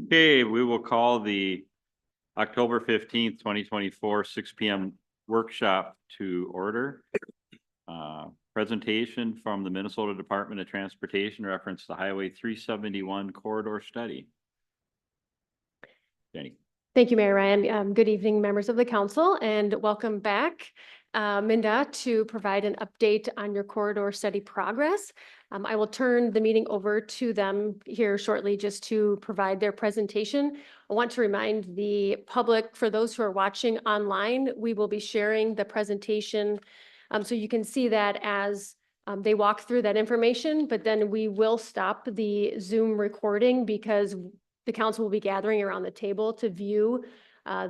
Okay, we will call the October 15th, 2024, 6 p.m. workshop to order. Presentation from the Minnesota Department of Transportation reference the Highway 371 corridor study. Jenny. Thank you, Mayor Ryan. Good evening, members of the council, and welcome back, MNDOT, to provide an update on your corridor study progress. I will turn the meeting over to them here shortly just to provide their presentation. I want to remind the public, for those who are watching online, we will be sharing the presentation so you can see that as they walk through that information, but then we will stop the Zoom recording because the council will be gathering around the table to view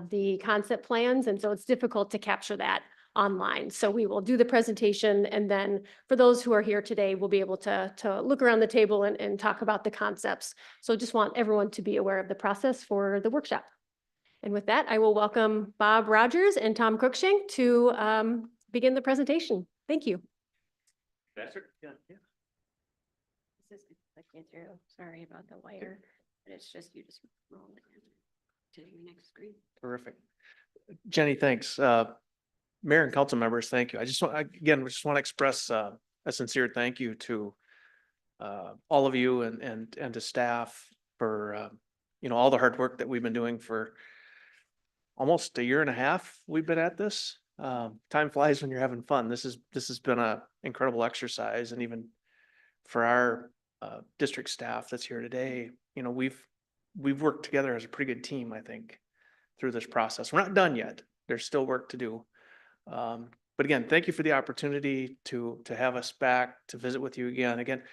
the concept plans. And so it's difficult to capture that online. So we will do the presentation. And then for those who are here today, we'll be able to look around the table and talk about the concepts. So just want everyone to be aware of the process for the workshop. And with that, I will welcome Bob Rogers and Tom Cruikshank to begin the presentation. Thank you. Yeah. This is clicking through. Sorry about the wire, but it's just you just roll it to your next screen. Terrific. Jenny, thanks. Mayor and council members, thank you. I just want to express a sincere thank you to all of you and to staff for all the hard work that we've been doing for almost a year and a half. We've been at this. Time flies when you're having fun. This has been an incredible exercise, and even for our district staff that's here today, we've worked together as a pretty good team, I think, through this process. We're not done yet. There's still work to do. But again, thank you for the opportunity to have us back to visit with you again. Again,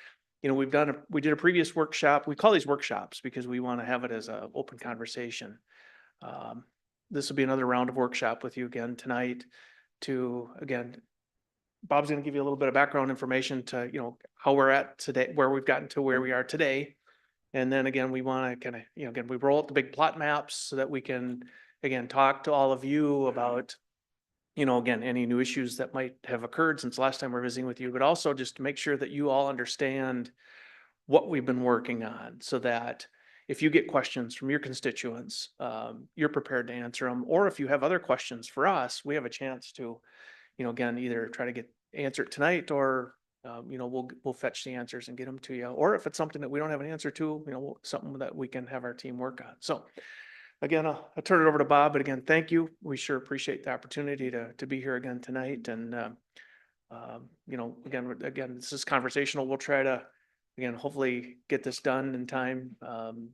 we did a previous workshop. We call these workshops because we want to have it as an open conversation. This will be another round of workshop with you again tonight Bob's going to give you a little bit of background information to, how we're at today, where we've gotten to where we are today. And then again, we want to we roll out the big plot maps so that we can, again, talk to all of you about, any new issues that might have occurred since last time we're visiting with you, but also just to make sure that you all understand what we've been working on so that if you get questions from your constituents, you're prepared to answer them. Or if you have other questions for us, we have a chance to, again, either try to get answered tonight or, we'll fetch the answers and get them to you. Or if it's something that we don't have an answer to, something that we can have our team work on. So again, I'll turn it over to Bob. But again, thank you. We sure appreciate the opportunity to be here again tonight. And, again, this is conversational. We'll try to, again, hopefully get this done in time.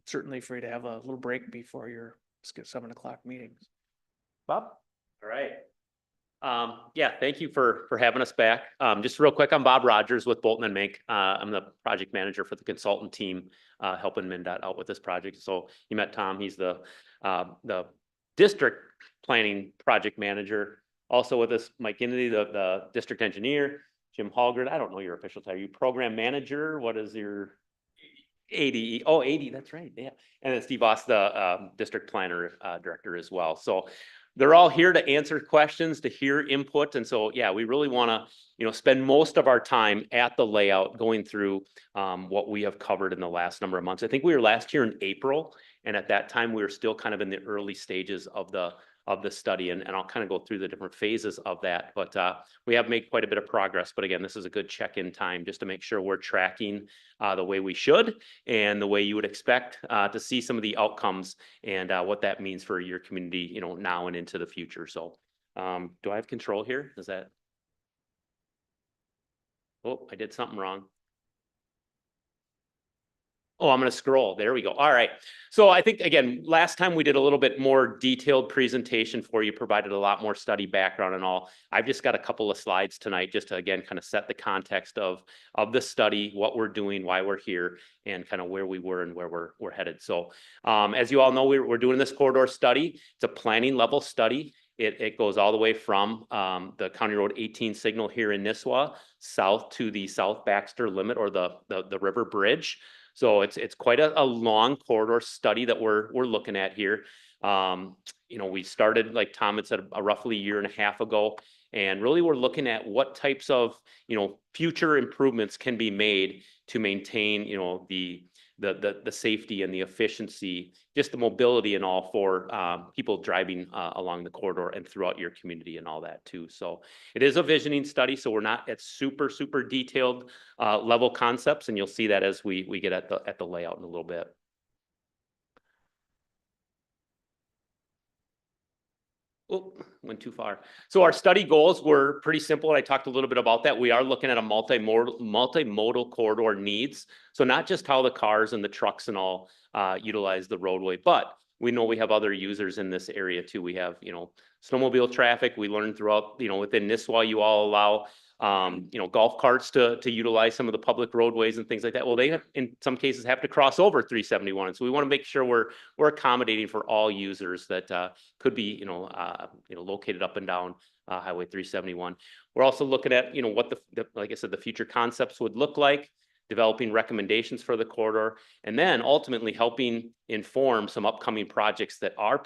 Certainly for you to have a little break before your 7 o'clock meetings. Bob? All right. Thank you for having us back. Just real quick, I'm Bob Rogers with Bolton and Mink. I'm the project manager for the consultant team, helping MNDOT out with this project. So you met Tom. He's the district planning project manager. Also with us, Mike Kennedy, the district engineer. Jim Hallgren, I don't know your official title. You program manager. What is your AD? Oh, AD. That's right. Yeah. And then Steve Voss, the district planner director as well. So they're all here to answer questions, to hear input. And so, we really want to, spend most of our time at the layout going through what we have covered in the last number of months. I think we were last here in April. And at that time, we were still kind of in the early stages of the study. And I'll kind of go through the different phases of that. But we have made quite a bit of progress. But again, this is a good check-in time just to make sure we're tracking the way we should and the way you would expect to see some of the outcomes and what that means for your community, now and into the future. So do I have control here? Is that? Oh, I did something wrong. Oh, I'm going to scroll. There we go. All right. So I think, again, last time we did a little bit more detailed presentation for you, provided a lot more study background and all. I've just got a couple of slides tonight just to, again, kind of set the context of the study, what we're doing, why we're here, and kind of where we were and where we're headed. So as you all know, we're doing this corridor study. It's a planning level study. It goes all the way from the County Road 18 signal here in Nisswa south to the South Baxter limit or the river bridge. So it's quite a long corridor study that we're looking at here. We started, like Tom had said, roughly a year and a half ago. And really, we're looking at what types of, future improvements can be made to maintain, the safety and the efficiency, just the mobility and all for people driving along the corridor and throughout your community and all that too. So it is a visioning study, so we're not at super detailed level concepts, and you'll see that as we get at the layout in a little bit. Oh, went too far. So our study goals were pretty simple. I talked a little bit about that. We are looking at a multimodal corridor needs. So not just how the cars and the trucks and all utilize the roadway, but we know we have other users in this area too. We have, snowmobile traffic. We learned throughout, within Nisswa, you all allow golf carts to utilize some of the public roadways and things like that. Well, they have, in some cases, have to cross over 371. So we want to make sure we're accommodating for all users that could be, located up and down Highway 371. We're also looking at, what like I said, the future concepts would look like, developing recommendations for the corridor, and then ultimately helping inform some upcoming projects that are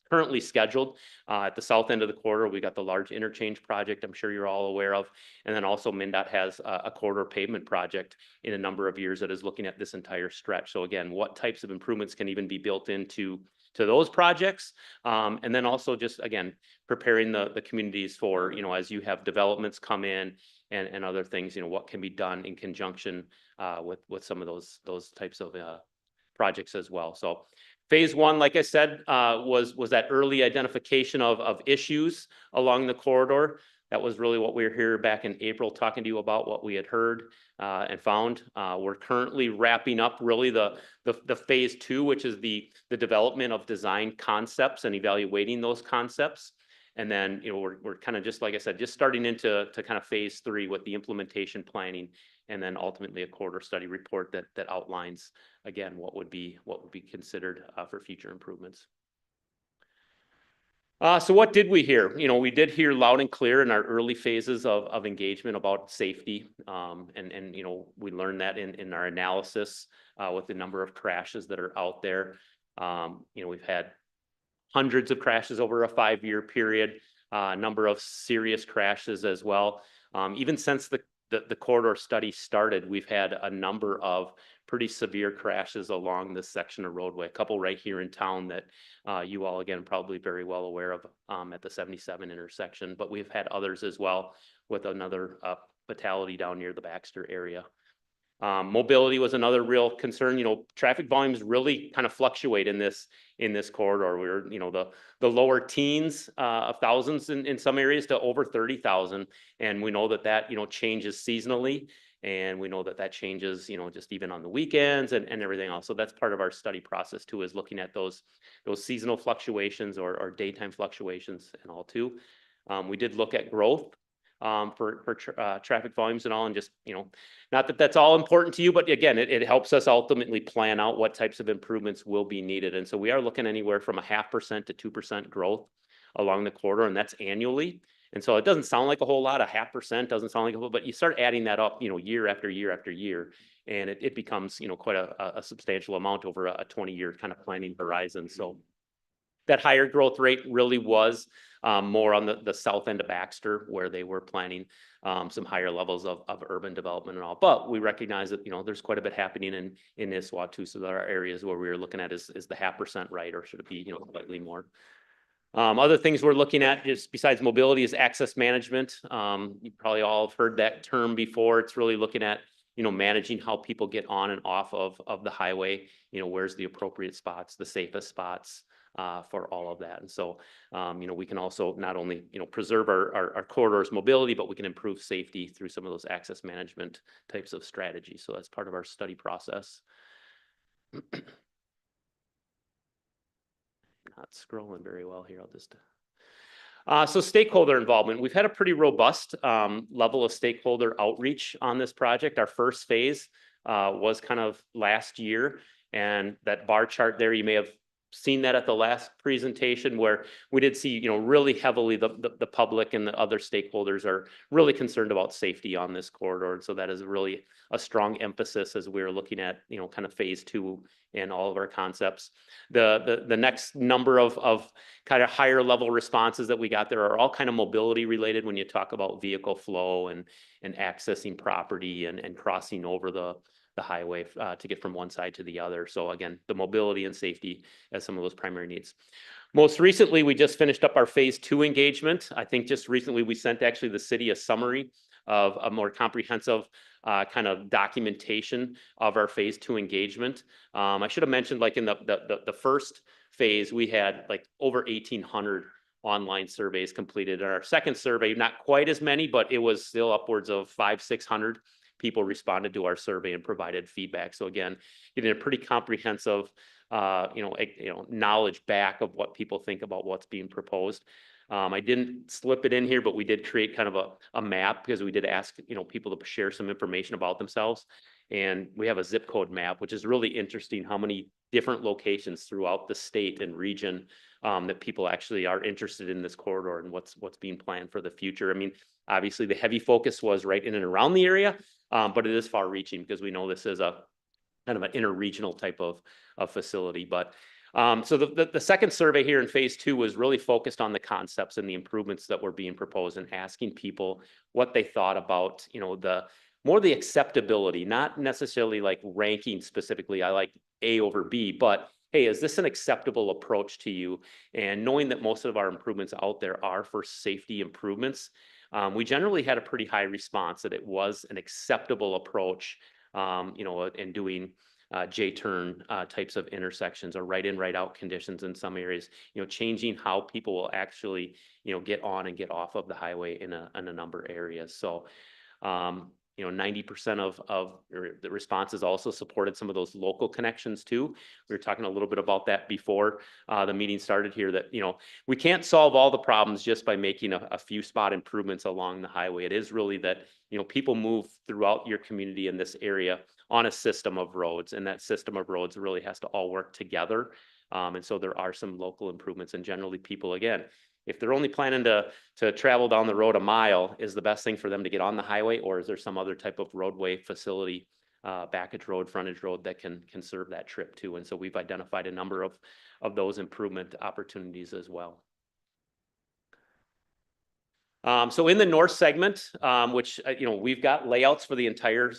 currently scheduled. At the south end of the corridor, we got the large interchange project I'm sure you're all aware of. And then also MNDOT has a corridor pavement project in a number of years that is looking at this entire stretch. So again, what types of improvements can even be built into those projects? And then also just, again, preparing the communities for, as you have developments come in and other things, what can be done in conjunction with some of those types of projects as well. So phase one, like I said, was that early identification of issues along the corridor. That was really what we were here back in April talking to you about, what we had heard and found. We're currently wrapping up really the phase two, which is the development of design concepts and evaluating those concepts. And then, we're kind of just, like I said, just starting into kind of phase three with the implementation planning, and then ultimately a corridor study report that outlines, again, what would be considered for future improvements. So what did we hear? We did hear loud and clear in our early phases of engagement about safety. And we learned that in our analysis with the number of crashes that are out there. We've had hundreds of crashes over a 5-year period, a number of serious crashes as well. Even since the corridor study started, we've had a number of pretty severe crashes along this section of roadway. A couple right here in town that you all, again, probably very well aware of at the 77 intersection, but we've had others as well, with another fatality down near the Baxter area. Mobility was another real concern. Traffic volumes really kind of fluctuate in this corridor. We're, the lower teens of thousands in some areas to over 30,000. And we know that changes seasonally. And we know that changes, just even on the weekends and everything else. So that's part of our study process too, is looking at those seasonal fluctuations or daytime fluctuations and all too. We did look at growth for traffic volumes and all, and just, not that that's all important to you, but again, it helps us ultimately plan out what types of improvements will be needed. And so we are looking anywhere from 0.5% to 2% growth along the corridor, and that's annually. And so it doesn't sound like a whole lot. 0.5% doesn't sound like a whole, but you start adding that up, year after year after year, and it becomes, quite a substantial amount over a 20-year kind of planning horizon. So that higher growth rate really was more on the south end of Baxter, where they were planning some higher levels of urban development and all. But we recognize that, there's quite a bit happening in Nisswa too. So there are areas where we were looking at is the 0.5% right, or should it be, slightly more? Other things we're looking at is, besides mobility, is access management. You probably all have heard that term before. It's really looking at, managing how people get on and off of the highway. Where's the appropriate spots, the safest spots for all of that. And so, we can also not only, preserve our corridors mobility, but we can improve safety through some of those access management types of strategies. So that's part of our study process. Not scrolling very well here. I'll just. So stakeholder involvement. We've had a pretty robust level of stakeholder outreach on this project. Our first phase was kind of last year, and that bar chart there, you may have seen that at the last presentation where we did see, really heavily the public and the other stakeholders are really concerned about safety on this corridor. And so that is really a strong emphasis as we're looking at, kind of phase 2 in all of our concepts. The next number of kind of higher level responses that we got there are all kind of mobility related when you talk about vehicle flow and accessing property and crossing over the highway to get from one side to the other. So again, the mobility and safety as some of those primary needs. Most recently, we just finished up our phase 2 engagement. I think just recently we sent actually the city a summary of a more comprehensive kind of documentation of our phase 2 engagement. I should have mentioned, like in the first phase, we had like over 1,800 online surveys completed. In our second survey, not quite as many, but it was still upwards of 500-600 people responded to our survey and provided feedback. So again, getting a pretty comprehensive, knowledge back of what people think about what's being proposed. I didn't slip it in here, but we did create kind of a map because we did ask, people to share some information about themselves. And we have a zip code map, which is really interesting how many different locations throughout the state and region that people actually are interested in this corridor and what's being planned for the future. I mean, obviously the heavy focus was right in and around the area, but it is far reaching because we know this is a kind of an interregional type of facility. But so the second survey here in phase 2 was really focused on the concepts and the improvements that were being proposed and asking people what they thought about, the acceptability, not necessarily like ranking specifically, I like A over B, but hey, is this an acceptable approach to you? And knowing that most of our improvements out there are for safety improvements, we generally had a pretty high response that it was an acceptable approach, in doing J-turn types of intersections or right in, right out conditions in some areas, changing how people will actually, get on and get off of the highway in a number of areas. So, 90% of the responses also supported some of those local connections too. We were talking a little bit about that before the meeting started here, that, we can't solve all the problems just by making a few spot improvements along the highway. It is really that, people move throughout your community in this area on a system of roads, and that system of roads really has to all work together. And so there are some local improvements, and generally people, again, if they're only planning to travel down the road a mile, is the best thing for them to get on the highway, or is there some other type of roadway facility, backage road, frontage road that can serve that trip too? And so we've identified a number of those improvement opportunities as well. So in the north segment, which, we've got layouts for the entire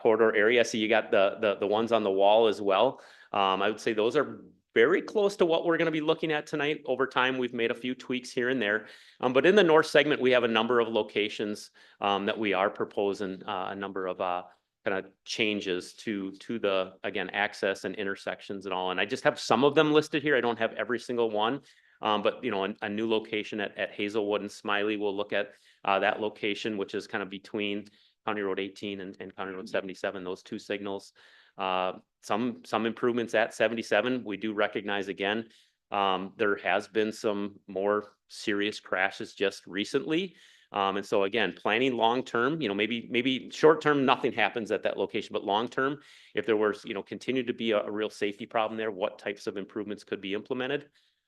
corridor area. So you got the ones on the wall as well. I would say those are very close to what we're going to be looking at tonight. Over time, we've made a few tweaks here and there. But in the north segment, we have a number of locations that we are proposing a number of kind of changes to the, again, access and intersections and all. And I just have some of them listed here. I don't have every single one. But, a new location at Hazelwood and Smiley, we'll look at that location, which is kind of between County Road 18 and County Road 77, those two signals. Some improvements at 77. We do recognize, again, there has been some more serious crashes just recently. And so again, planning long-term, maybe short-term, nothing happens at that location, but long-term, if there was, continue to be a real safety problem there, what types of improvements could be implemented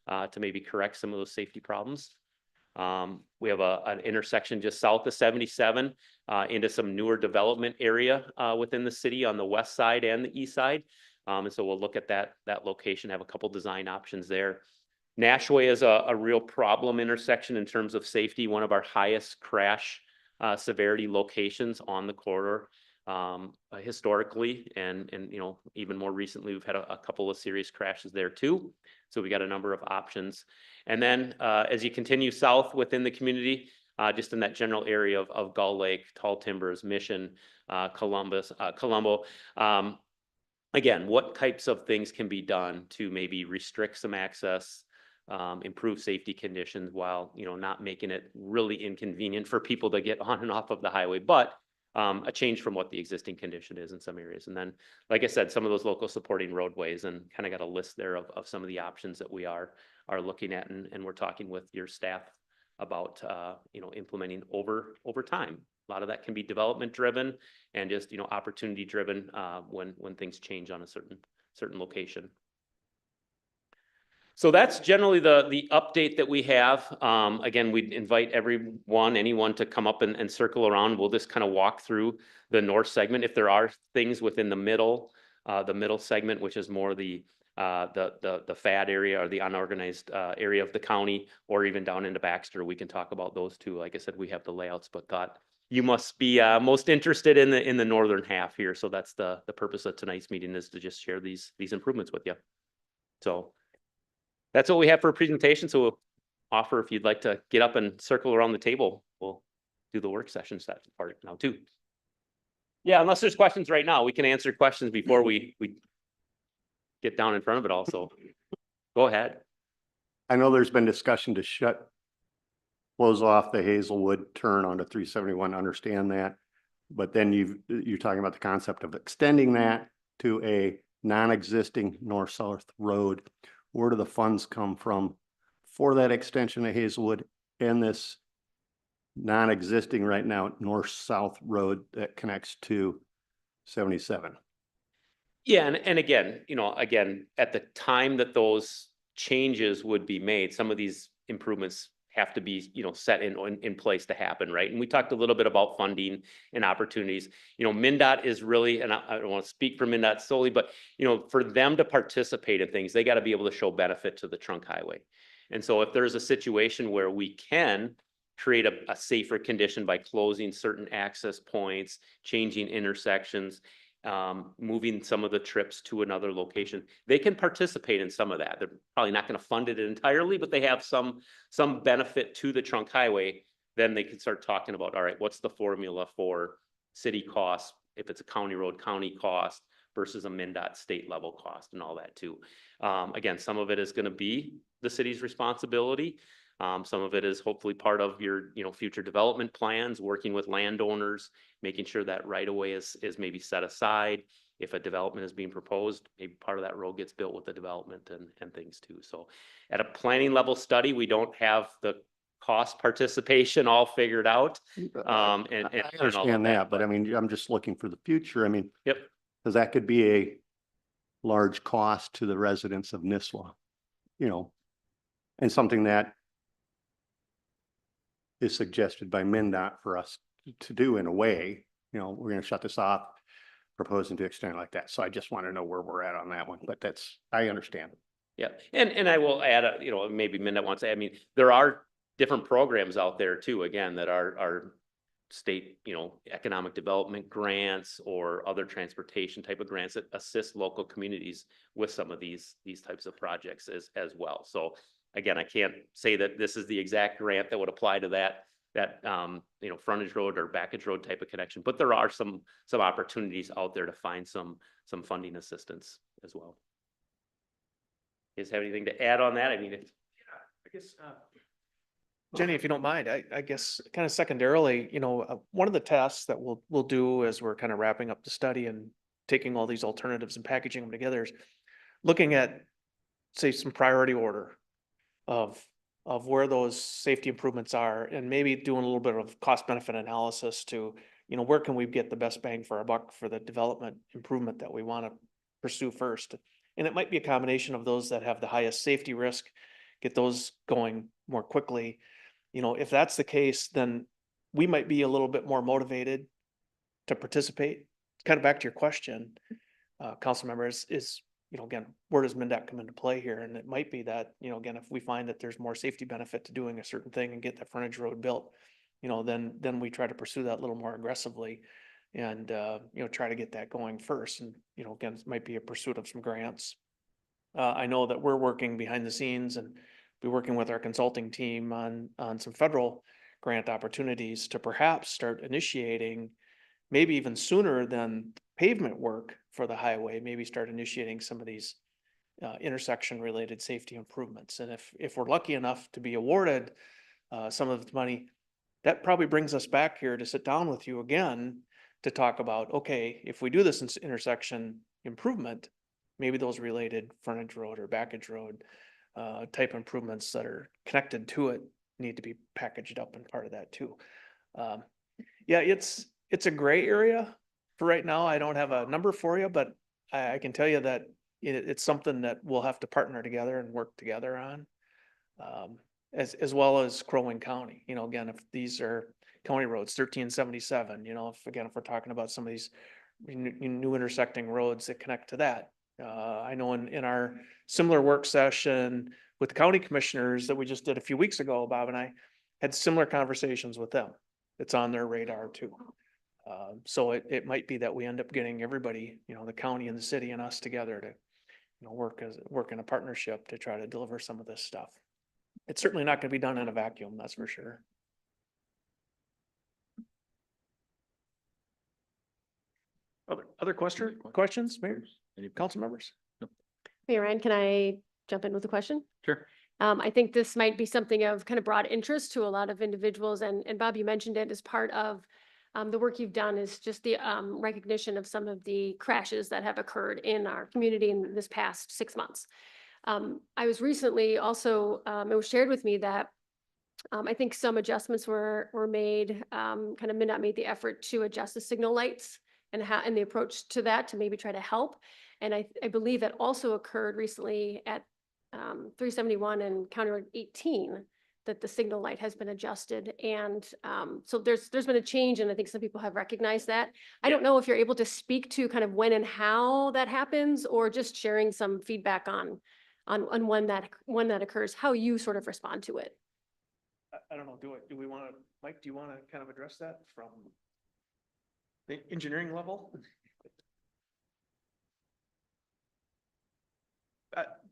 to maybe correct some of those safety problems. We have an intersection just south of 77 into some newer development area within the city on the west side and the east side. And so we'll look at that location, have a couple design options there. Nashway is a real problem intersection in terms of safety, one of our highest crash severity locations on the corridor historically, and even more recently, we've had a couple of serious crashes there too. So we got a number of options. And then as you continue south within the community, just in that general area of Gull Lake, Tall Timbers, Mission, Colombo, again, what types of things can be done to maybe restrict some access, improve safety conditions while, not making it really inconvenient for people to get on and off of the highway, but a change from what the existing condition is in some areas. And then, like I said, some of those local supporting roadways, and kind of got a list there of some of the options that we are looking at, and we're talking with your staff about, implementing over time. A lot of that can be development driven and just, opportunity driven when things change on a certain location. So that's generally the update that we have. Again, we'd invite anyone to come up and circle around. We'll just kind of walk through the north segment. If there are things within the middle segment, which is more the FAD area or the unorganized area of the county, or even down into Baxter, we can talk about those too. Like I said, we have the layouts, but thought you must be most interested in the northern half here. So that's the purpose of tonight's meeting, is to just share these improvements with you. So that's what we have for a presentation. So we'll offer, if you'd like to get up and circle around the table, we'll do the work session set part now too. Yeah, unless there's questions right now, we can answer questions before we get down in front of it all. So go ahead. I know there's been discussion to close off the Hazelwood turn onto 371, understand that. But then you're talking about the concept of extending that to a non-existing north-south road. Where do the funds come from for that extension of Hazelwood and this non-existing right now north-south road that connects to 77? Yeah, and again, at the time that those changes would be made, some of these improvements have to be, set in place to happen, right? And we talked a little bit about funding and opportunities. MNDOT is really, and I don't want to speak for MNDOT solely, but for them to participate in things, they got to be able to show benefit to the trunk highway. And so if there's a situation where we can create a safer condition by closing certain access points, changing intersections, moving some of the trips to another location, they can participate in some of that. They're probably not going to fund it entirely, but they have some benefit to the trunk highway. Then they can start talking about, all right, what's the formula for city costs, if it's a county road, county cost versus a MNDOT state level cost and all that too. Again, some of it is going to be the city's responsibility. Some of it is hopefully part of your, future development plans, working with landowners, making sure that right of way is maybe set aside. If a development is being proposed, maybe part of that road gets built with the development and things too. So at a planning level study, we don't have the cost participation all figured out. I understand that, but I mean, I'm just looking for the future. I mean, Yep. because that could be a large cost to the residents of Nisswa, and something that is suggested by MNDOT for us to do in a way. We're going to shut this off, proposing to extend it like that. So I just want to know where we're at on that one, but I understand. Yeah, and I will add, maybe MNDOT wants to add, there are different programs out there too, again, that are state, economic development grants or other transportation type of grants that assist local communities with some of these types of projects as well. So again, I can't say that this is the exact grant that would apply to that frontage road or backage road type of connection, but there are some opportunities out there to find some funding assistance as well. You guys have anything to add on that? I guess, Jenny, if you don't mind, I guess kind of secondarily, one of the tasks that we'll do as we're kind of wrapping up the study and taking all these alternatives and packaging them together is looking at, say, some priority order of where those safety improvements are, and maybe doing a little bit of cost benefit analysis to, where can we get the best bang for our buck for the development improvement that we want to pursue first. And it might be a combination of those that have the highest safety risk, get those going more quickly. If that's the case, then we might be a little bit more motivated to participate. Kind of back to your question, council members, is, again, where does MNDOT come into play here? And it might be that, again, if we find that there's more safety benefit to doing a certain thing and get that frontage road built, then we try to pursue that a little more aggressively and, try to get that going first. And, again, it might be a pursuit of some grants. I know that we're working behind the scenes and be working with our consulting team on some federal grant opportunities to perhaps start initiating, maybe even sooner than pavement work for the highway, maybe start initiating some of these intersection related safety improvements. And if we're lucky enough to be awarded some of the money, that probably brings us back here to sit down with you again to talk about, okay, if we do this intersection improvement, maybe those related frontage road or backage road type improvements that are connected to it need to be packaged up and part of that too. Yeah, it's a gray area for right now. I don't have a number for you, but I can tell you that it's something that we'll have to partner together and work together on. As well as Crow Wing County, you know, again, if these are county roads, 1377, you know, if we're talking about some of these new intersecting roads that connect to that. I know in our similar work session with the county commissioners that we just did a few weeks ago, Bob and I had similar conversations with them. It's on their radar too. So it might be that we end up getting everybody, you know, the county and the city and us together to, you know, work in a partnership to try to deliver some of this stuff. It's certainly not going to be done in a vacuum, that's for sure. Other questions, Mayor, council members? Mayor Ryan, can I jump in with a question? Sure. I think this might be something of kind of broad interest to a lot of individuals, and Bob, you mentioned it as part of the work you've done is just the recognition of some of the crashes that have occurred in our community in this past 6 months. I was recently also, it was shared with me that I think some adjustments were made, kind of MnDOT made the effort to adjust the signal lights and the approach to that to maybe try to help. And I believe that also occurred recently at 371 and County Road 18, that the signal light has been adjusted. And so there's been a change, and I think some people have recognized that. I don't know if you're able to speak to kind of when and how that happens, or just sharing some feedback on when that occurs, how you sort of respond to it. I don't know, do we want to, Mike, do you want to kind of address that from the engineering level?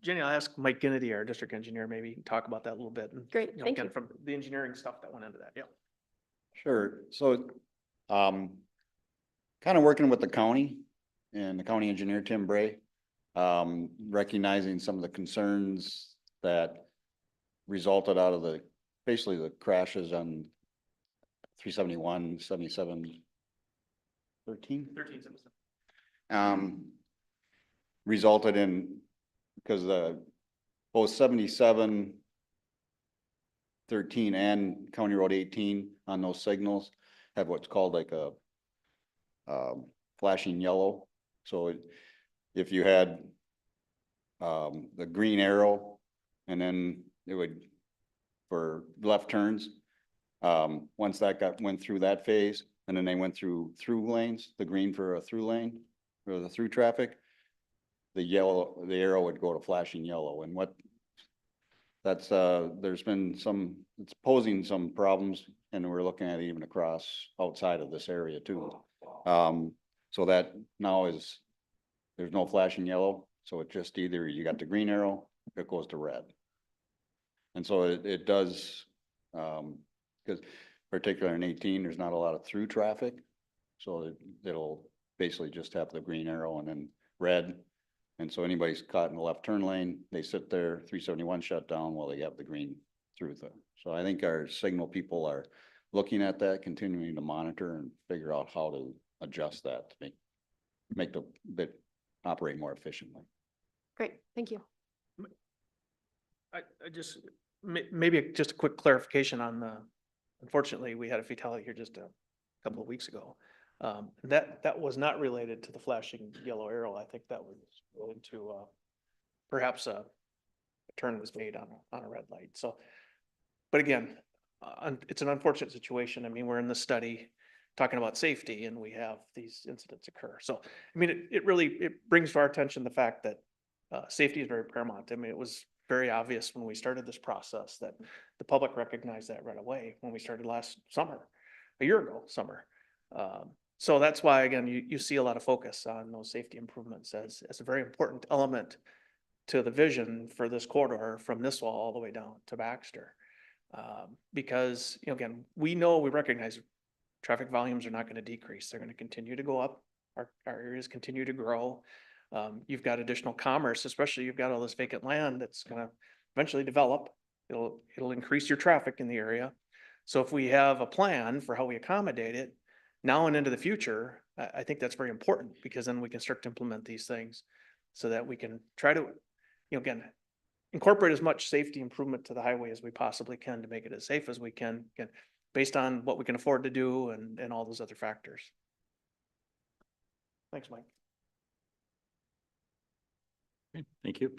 Jenny, I'll ask Mike Kennedy, our district engineer, maybe he can talk about that a little bit. And, Great, you know, thank again, you. from the engineering stuff that went into that, yeah. Sure. So, kind of working with the county and the county engineer, Tim Bray, recognizing some of the concerns that resulted out of basically the crashes on 371, 77, 13? 1377. Resulted in, because both 77, 13 and County Road 18 on those signals have what's called like a flashing yellow. So if you had the green arrow, and then it would, for left turns, once that went through that phase, and then they went through lanes, the green for a through lane, or the through traffic, the arrow would go to flashing yellow. And there's been it's posing some problems, and we're looking at it even across outside of this area too. So that now there's no flashing yellow. So it just either you got the green arrow, it goes to red. And so it does, because particularly in 18, there's not a lot of through traffic. So it'll basically just have the green arrow and then red. And so anybody's caught in the left turn lane, they sit there, 371 shut down while they have the green through them. So I think our signal people are looking at that, continuing to monitor and figure out how to adjust that to make the bit operate more efficiently. Great, thank you. I just, maybe just a quick clarification on unfortunately, we had a fatality here just a couple of weeks ago. That was not related to the flashing yellow arrow. I think that was related to perhaps a turn was made on a red light. So, but again, it's an unfortunate situation. I mean, we're in the study talking about safety, and we have these incidents occur. So, I mean, it brings to our attention the fact that safety is very paramount. I mean, it was very obvious when we started this process that the public recognized that right away when we started last summer, a year ago summer. So that's why, again, you see a lot of focus on those safety improvements as a very important element to the vision for this corridor from Nisswa all the way down to Baxter. Because, you know, again, we recognize traffic volumes are not going to decrease. They're going to continue to go up. Our areas continue to grow. You've got additional commerce, especially you've got all this vacant land that's going to eventually develop. It'll increase your traffic in the area. So if we have a plan for how we accommodate it now and into the future, I think that's very important, because then we can start to implement these things so that we can try to, you know, again, incorporate as much safety improvement to the highway as we possibly can to make it as safe as we can, based on what we can afford to do and all those other factors. Thanks, Mike. Okay, thank you.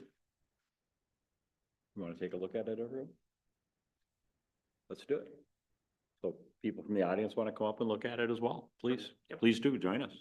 You want to take a look at it, everyone? Let's do it. So people from the audience want to come up and look at it as well, please, Yep. please do join us.